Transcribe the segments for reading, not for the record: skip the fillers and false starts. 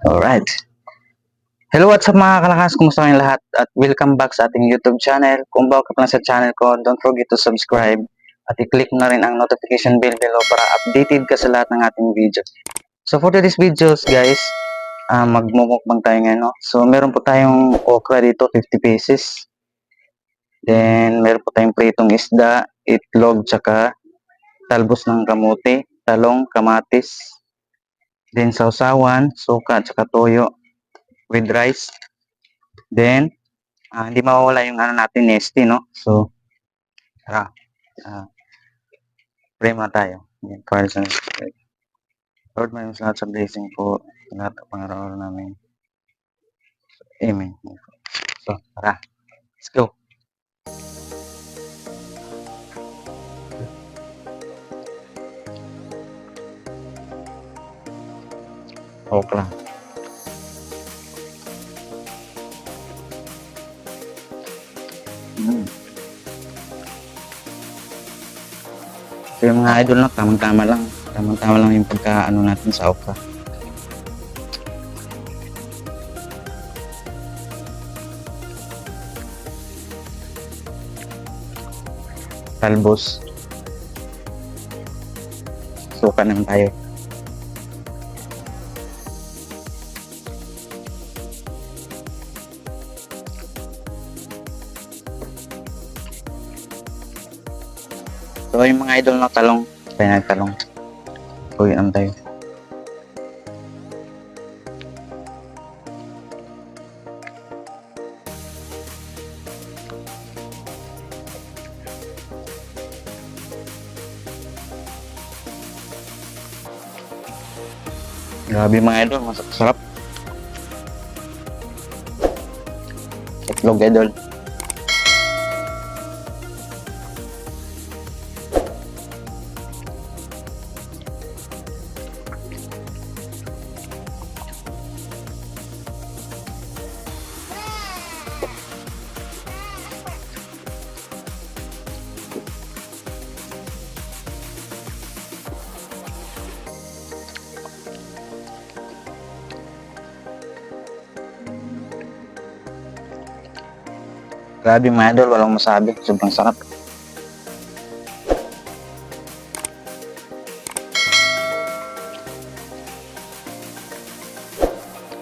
Alright. Hello, what's up mga kalakas? Kumusta kayong lahat? At welcome back sa ating YouTube channel. Kung bago ka pa lang sa channel ko, don't forget to subscribe at i-click na rin ang notification bell below para updated ka sa lahat ng ating video. So for today's videos guys, magmumukbang tayo ngayon. No? So meron po tayong okra dito, 50 pieces. Then meron po tayong pritong isda, itlog, tsaka talbos ng kamote, talong, kamatis. Then sausawan, suka, tsaka toyo with rice. Then hindi mawawala yung ano natin, nesty, no? So, tara, pray muna tayo. Yan, Father, Son, and Spirit. Lord, maraming salamat sa blessing po sa lahat ng pangaraw namin. Amen. So, tara, let's go. Okra. So, yung mga idol na, tamang-tama lang. Tamang-tama lang yung pagka-ano natin sa okra. Talbos. Suka naman tayo. So, yung mga idol na talong, tayo nagtalong. Uy, ano tayo? Grabe mga idol, masarap. Itlog idol. Grabe mga idol, walang masabi. Sobrang sarap.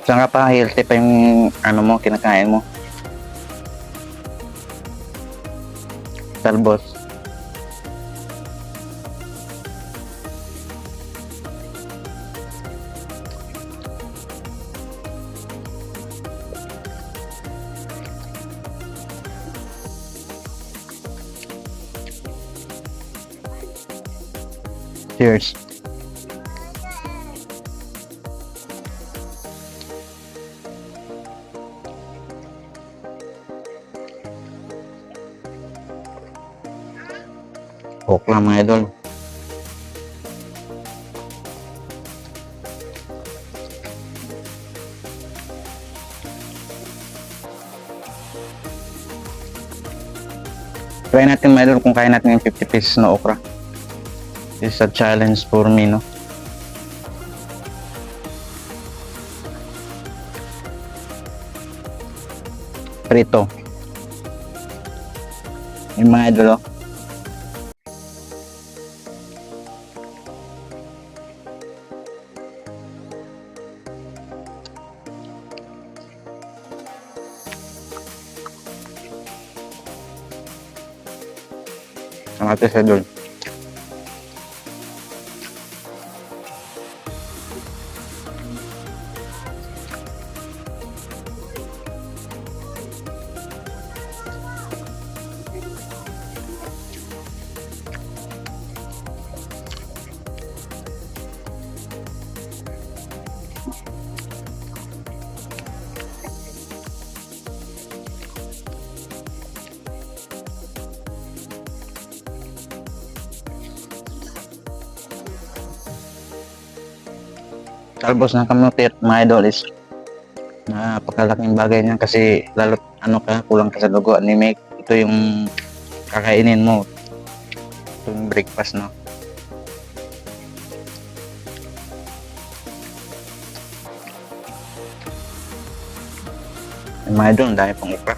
Saan ka pa, healthy pa yung ano mo, kinakain mo. Talbos. Cheers. Coke lang mga idol. Try natin mga idol kung kaya natin yung 50 pieces na okra. This is a challenge for me, no? Prito. Yung mga idol, oh. Kamatis idol. Talbos ng kamote at mga idol is napakalaking bagay niyan kasi lalo ano ka, kulang ka sa dugo, anemic. Ito yung kakainin mo. Ito yung breakfast, no? Mga idol, ang dami pong okra.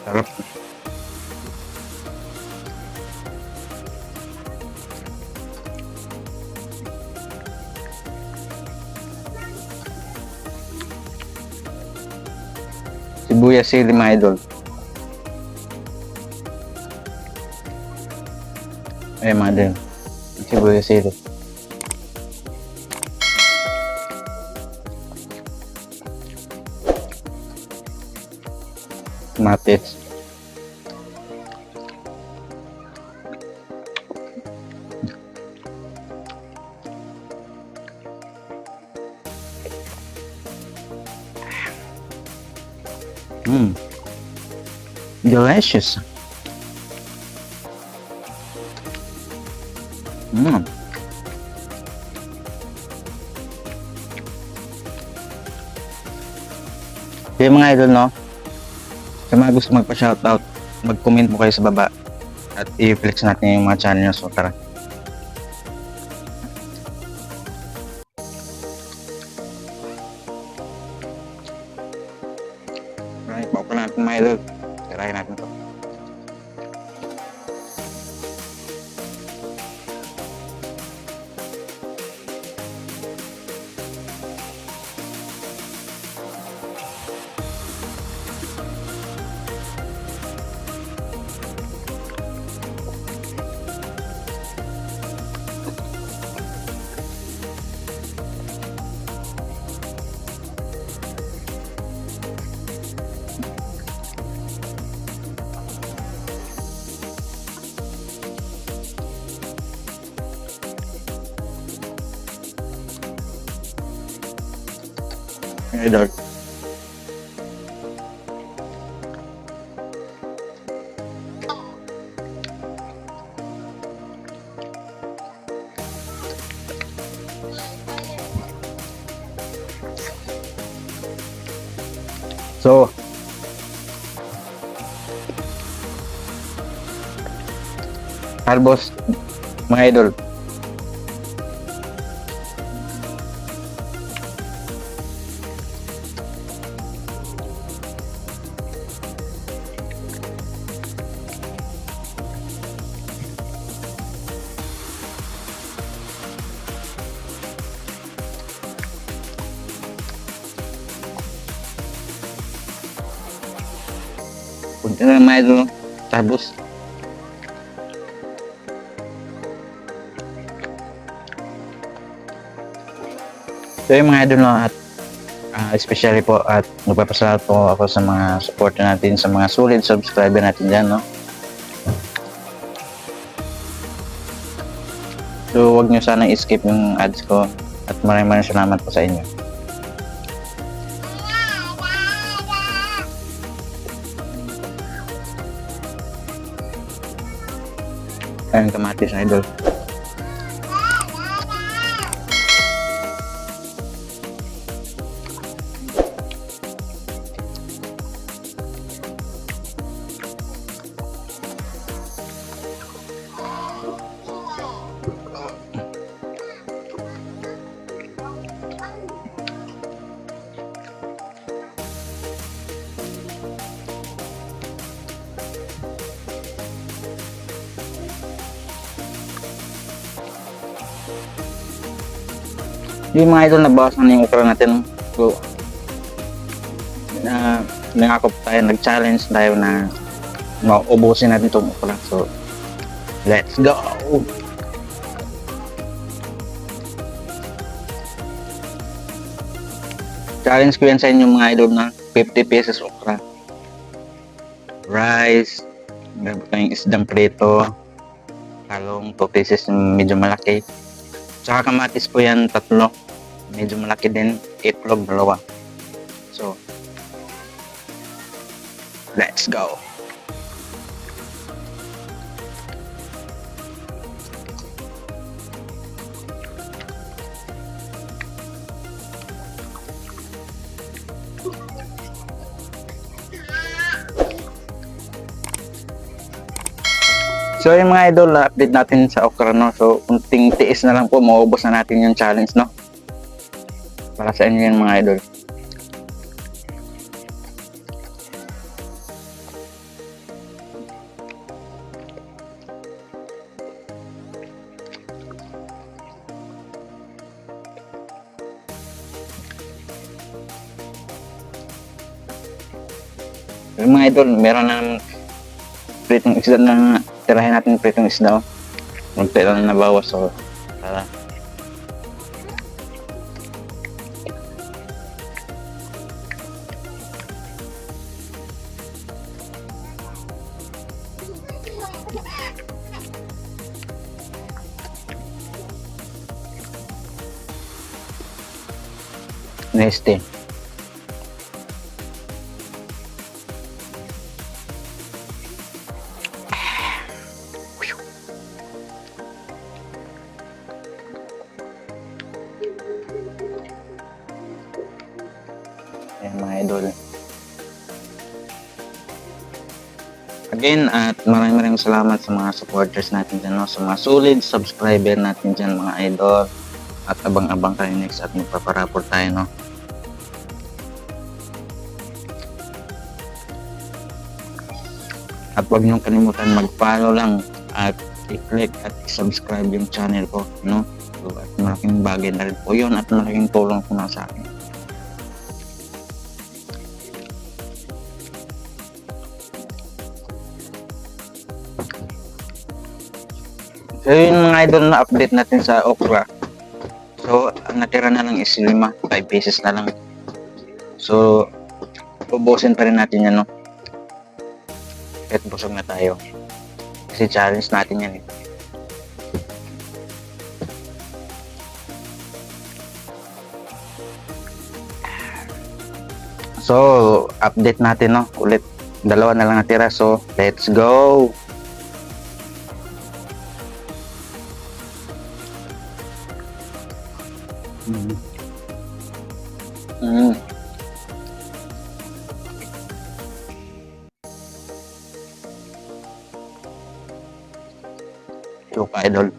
Sarap. Sibuyas sili mga idol. Ay mga idol. Sibuyas sili. Kamatis. Delicious. Kaya mga idol, no? Sa mga gusto magpa-shoutout, mag-comment mo kayo sa baba at i-flex natin yung mga channel nyo. So tara. Right, bawa pa natin mga idol. Tirahin natin to. Idol. So, talbos mga idol. Punta na mga idol, talbos. So yung mga idol, no, at especially po at nagpapasalamat po ako sa mga supporter natin, sa mga solid subscriber natin dyan, no. So huwag nyo sanang skip yung ads ko at maraming salamat po sa inyo. Ayun, kamatis na idol. Yung mga idol, nabawasan na yung okra natin. So, nangako tayo, nag-challenge tayo na maubusin natin itong okra. So, let's go! Challenge ko yan sa inyo mga idol na 50 pesos okra. rice, meron po tayong isdang prito, talong 2 pieces medyo malaki. Tsaka kamatis po yan 3, medyo malaki din, itlog 2. So, let's go! So yung mga idol, update natin sa okra, no? So kunting tiis na lang po, maubos na natin yung challenge, no? Para sa inyo yung mga idol. Yung mga idol, meron na pritong isda na tirahin natin pritong isda, oh. Munti lang nabawas, so tara. Neste. Ayan mga idol. Again, at maraming salamat sa mga supporters natin dyan, no? Sa mga solid subscriber natin dyan mga idol. At abang-abang tayo next at magpaparaport tayo, no? At huwag niyong kalimutan mag-follow lang at i-click at i-subscribe yung channel ko, no? So, at malaking bagay na rin po yun at malaking tulong po na sa akin. So yun mga idol, na update natin sa okra. So ang natira na lang is 5 pieces na lang. So ubusin pa rin natin yan, no? Kahit busog na tayo. Kasi challenge natin yan, eh. So update natin, no? Ulit, 2 na lang natira. So let's go! Chuka idol.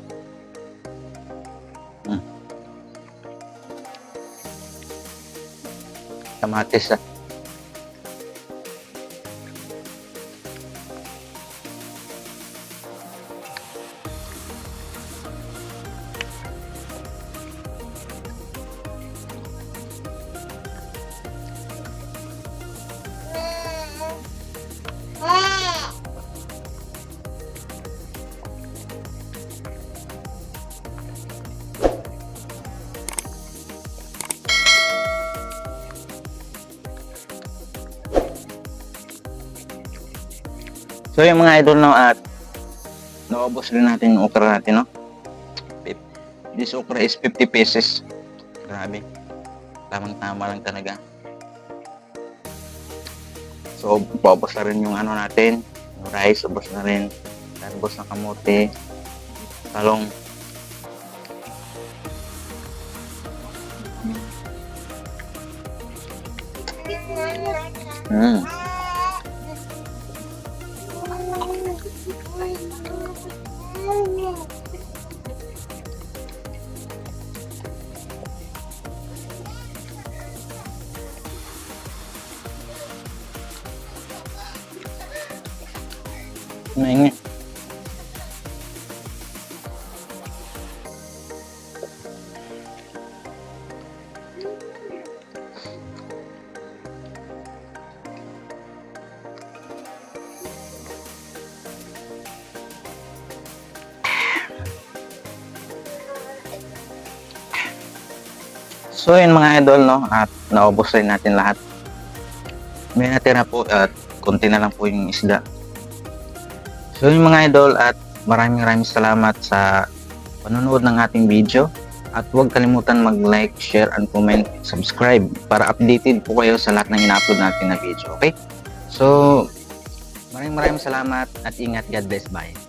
Kamatis, ah. So yung mga idol, no, at naubos rin natin yung okra natin, no? This okra is 50 pieces. Grabe. Tamang-tama lang talaga. So paubos na rin yung ano natin, yung rice, ubos na rin. Ubos na kamote, talong. Maingay. So yun mga idol, no, at naubos rin natin lahat. May natira po at konti na lang po yung isda. So yung mga idol, at maraming salamat sa panonood ng ating video. At huwag kalimutan mag-like, share, and comment, subscribe para updated po kayo sa lahat ng ina-upload natin na video. Okay? So, maraming salamat at ingat. God bless. Bye.